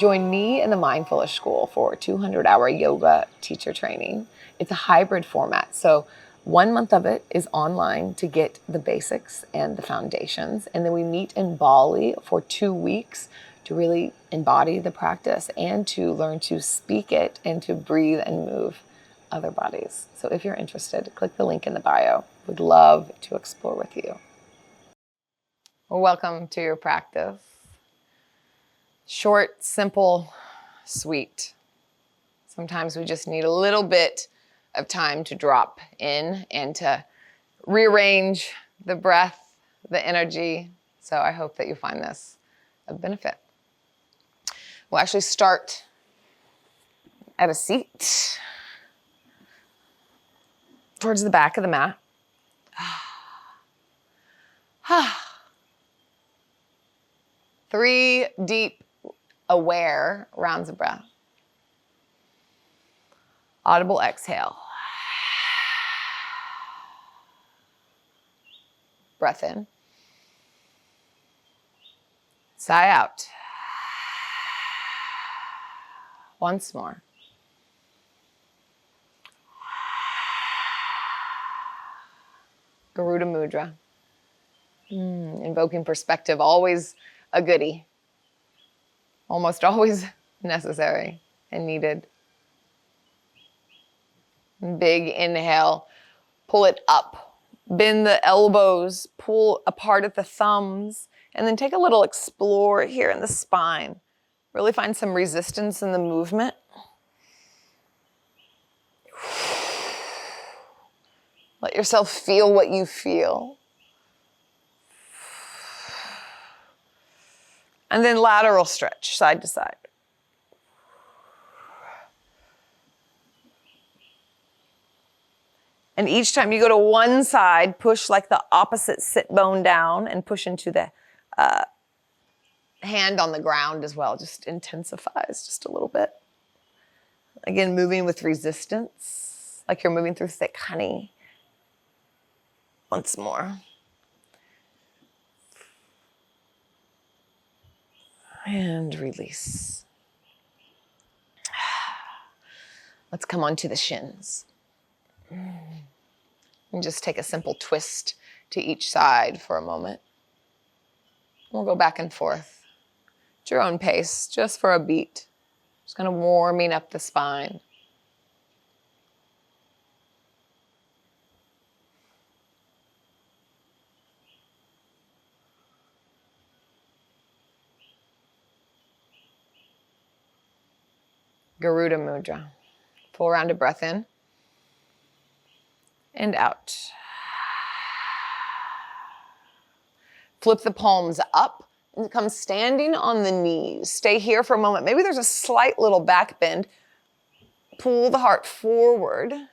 Join me in the Mindfulish School for 200-hour yoga teacher training. It's a hybrid format, so 1 month of it is online to get the basics and the foundations, and then we meet in Bali for 2 weeks to really embody the practice and to learn to speak it and to breathe and move other bodies. So if you're interested, click the link in the bio. Would love to explore with you. Well, welcome to your practice. Short, simple, sweet. Sometimes we just need a little bit of time to drop in and to rearrange the breath, the energy. So I hope that you find this of benefit. We'll actually start at a seat towards the back of the mat. 3 deep, aware rounds of breath. Audible exhale. Breath in. Sigh out. Once more. Garuda Mudra. Invoking perspective, always a goodie. Almost always necessary and needed. Big inhale, pull it up. Bend the elbows, pull apart at the thumbs, and then take a little explore here in the spine. Really find some resistance in the movement. Let yourself feel what you feel. And then lateral stretch, side to side. And each time you go to one side, push like the opposite sit bone down and push into the hand on the ground as well. Just intensifies just a little bit. Again, moving with resistance, like you're moving through thick honey. Once more. And release. Let's come on to the shins. And just take a simple twist to each side for a moment. We'll go back and forth at your own pace, just for a beat. Just kind of warming up the spine. Garuda Mudra. Full round of breath in and out. Flip the palms up and come standing on the knees. Stay here for a moment. Maybe there's a slight little back bend. Pull the heart forward. And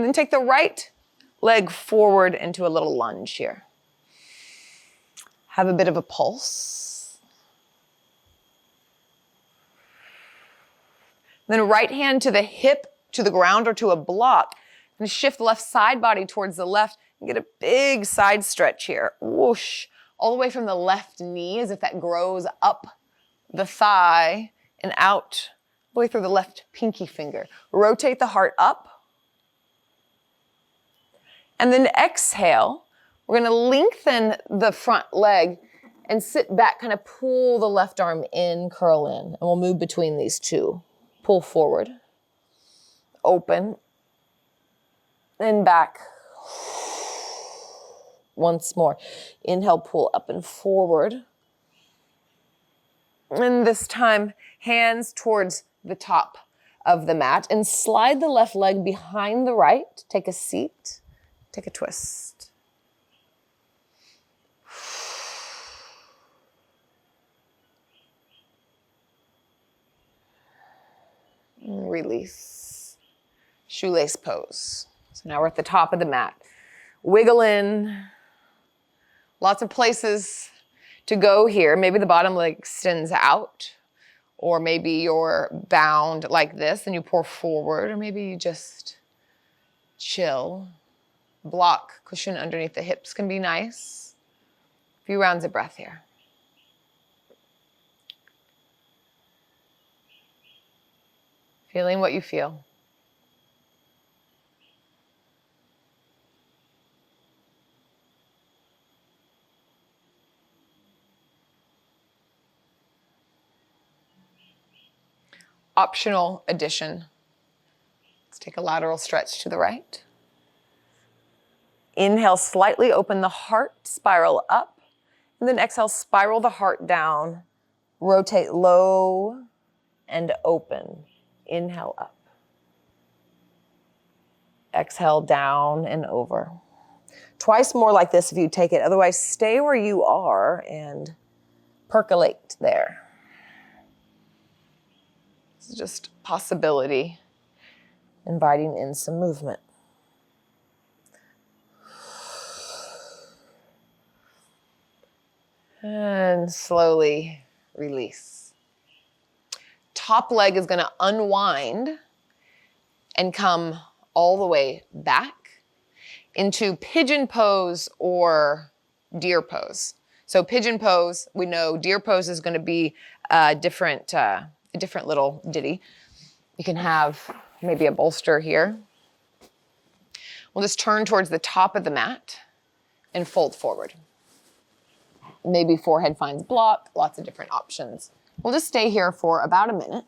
then take the right leg forward into a little lunge here. Have a bit of a pulse. Then right hand to the hip, to the ground or to a block. And shift left side body towards the left and get a big side stretch here. Whoosh. All the way from the left knee as if that grows up the thigh and out all the way through the left pinky finger. Rotate the heart up. And then exhale. We're going to lengthen the front leg and sit back, kind of pull the left arm in, curl in. And we'll move between these two. Pull forward, open, and back. Once more. Inhale, pull up and forward. And this time, hands towards the top of the mat and slide the left leg behind the right. Take a seat, take a twist. Release. Shoelace pose. So now we're at the top of the mat. Wiggle in. Lots of places to go here. Maybe the bottom leg extends out, or maybe you're bound like this and you pour forward, or maybe you just chill. Block, cushion underneath the hips can be nice. A few rounds of breath here. Feeling what you feel. Optional addition. Let's take a lateral stretch to the right. Inhale, slightly open the heart, spiral up. And then exhale, spiral the heart down. Rotate low and open. Inhale up. Exhale down and over. Twice more like this if you take it. Otherwise, stay where you are and percolate there. This is just possibility, inviting in some movement. And slowly release. Top leg is going to unwind and come all the way back into pigeon pose or deer pose. So pigeon pose, we know deer pose is going to be a different little ditty. You can have maybe a bolster here. We'll just turn towards the top of the mat and fold forward. Maybe forehead finds block, lots of different options. We'll just stay here for about a minute.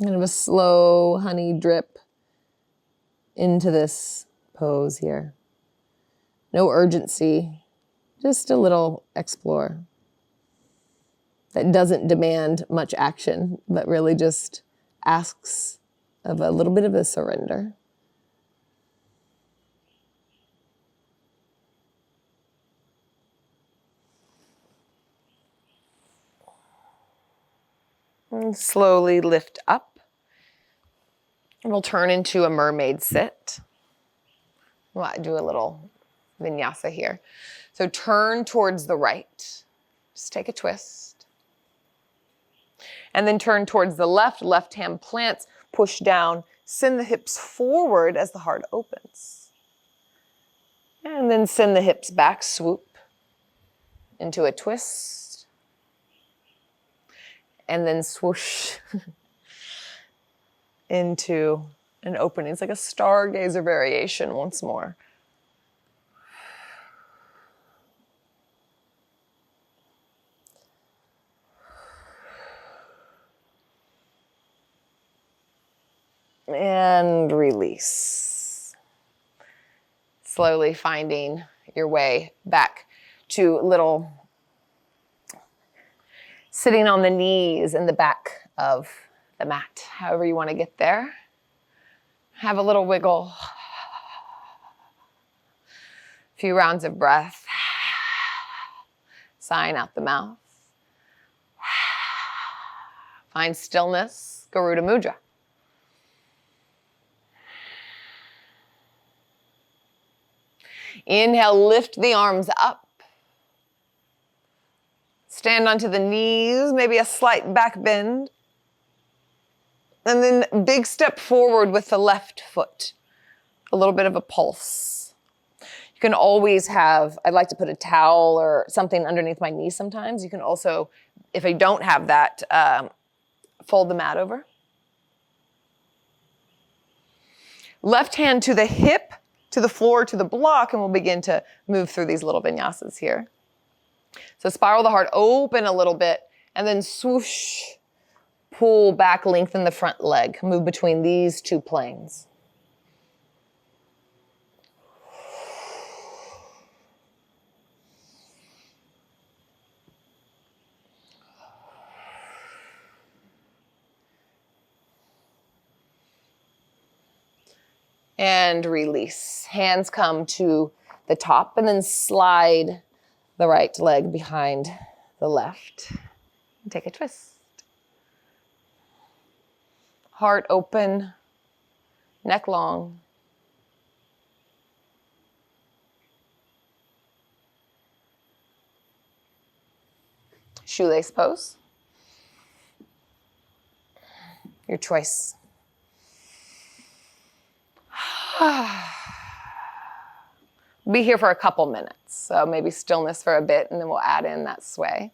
Kind of a slow honey drip into this pose here. No urgency, just a little explore that doesn't demand much action, but really just asks of a little bit of a surrender. And slowly lift up. And we'll turn into a mermaid sit. We'll do a little vinyasa here. So turn towards the right. Just take a twist. And then turn towards the left. Left hand plants, push down, send the hips forward as the heart opens. And then send the hips back, swoop into a twist. And then swoosh into an opening. It's like a stargazer variation once more. And release. Slowly finding your way back to little sitting on the knees in the back of the mat, however you want to get there. Have a little wiggle. A few rounds of breath. Sighing out the mouth. Find stillness, Garuda Mudra. Inhale, lift the arms up. Stand onto the knees, maybe a slight back bend. And then big step forward with the left foot. A little bit of a pulse. You can always have, I'd like to put a towel or something underneath my knee sometimes. You can also, if I don't have that, fold the mat over. Left hand to the hip, to the floor, to the block, and we'll begin to move through these little vinyasas here. So spiral the heart open a little bit, and then swoosh, pull back, lengthen the front leg. Move between these two planes. And release. Hands come to the top and then slide the right leg behind the left. And take a twist. Heart open, neck long. Shoelace pose. Your choice. Be here for a couple minutes. So maybe stillness for a bit, and then we'll add in that sway.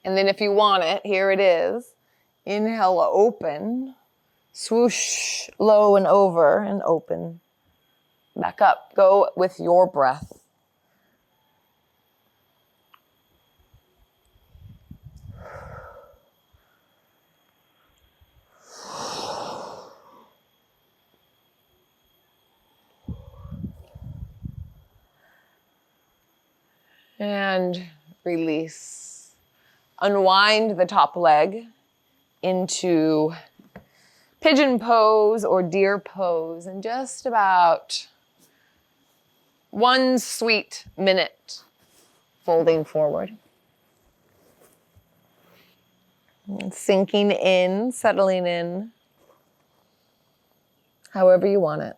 And then if you want it, here it is. Inhale, open. Swoosh, low and over and open. Back up. Go with your breath. And release. Unwind the top leg into pigeon pose or deer pose in just about 1 sweet minute, folding forward. And sinking in, settling in, however you want it.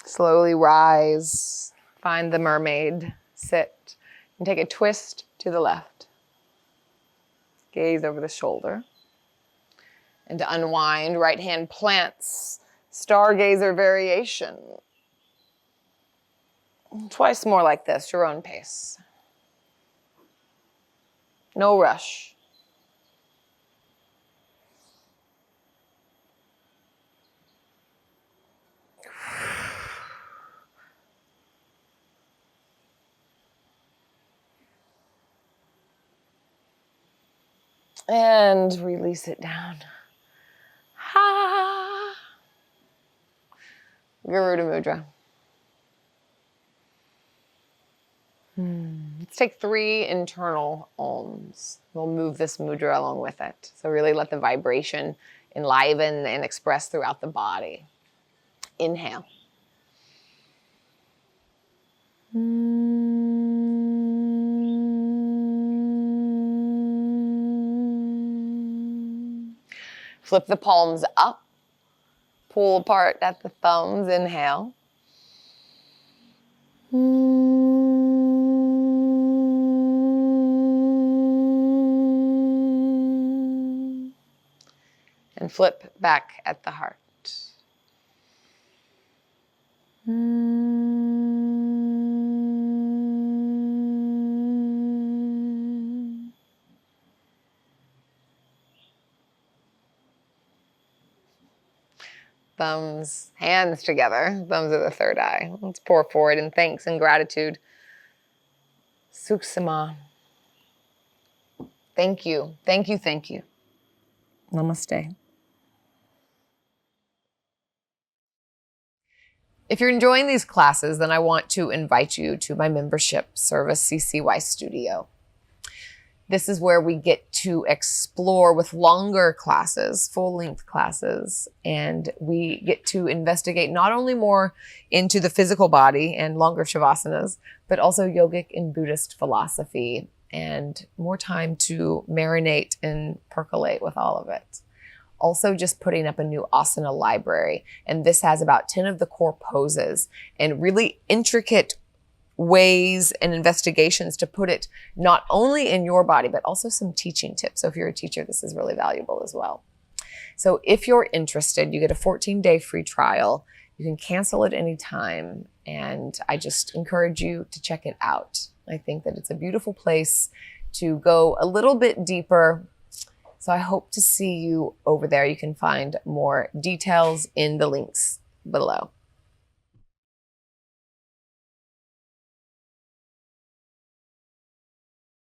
Slowly rise, find the mermaid, sit, and take a twist to the left. Gaze over the shoulder. And to unwind, right hand plants, stargazer variation. Twice more like this, your own pace. No rush. And release it down. Ha! Garuda Mudra. Let's take 3 internal Oms. We'll move this mudra along with it. So really let the vibration enliven and express throughout the body. Inhale. Flip the palms up. Pull apart at the thumbs. Inhale. And flip back at the heart. Thumbs, hands together. Thumbs are the third eye. Let's pour forward in thanks and gratitude. Suksama. Thank you. Thank you. Thank you. Namaste. If you're enjoying these classes, then I want to invite you to my membership service, CCY Studio. This is where we get to explore with longer classes, full-length classes, and we get to investigate not only more into the physical body and longer shavasanas, but also yogic and Buddhist philosophy, and more time to marinate and percolate with all of it. Also just putting up a new asana library, and this has about 10 of the core poses and really intricate ways and investigations to put it not only in your body, but also some teaching tips. So if you're a teacher, this is really valuable as well. So if you're interested, you get a 14-day free trial. You can cancel at any time, and I just encourage you to check it out. I think that it's a beautiful place to go a little bit deeper. So I hope to see you over there. You can find more details in the links below.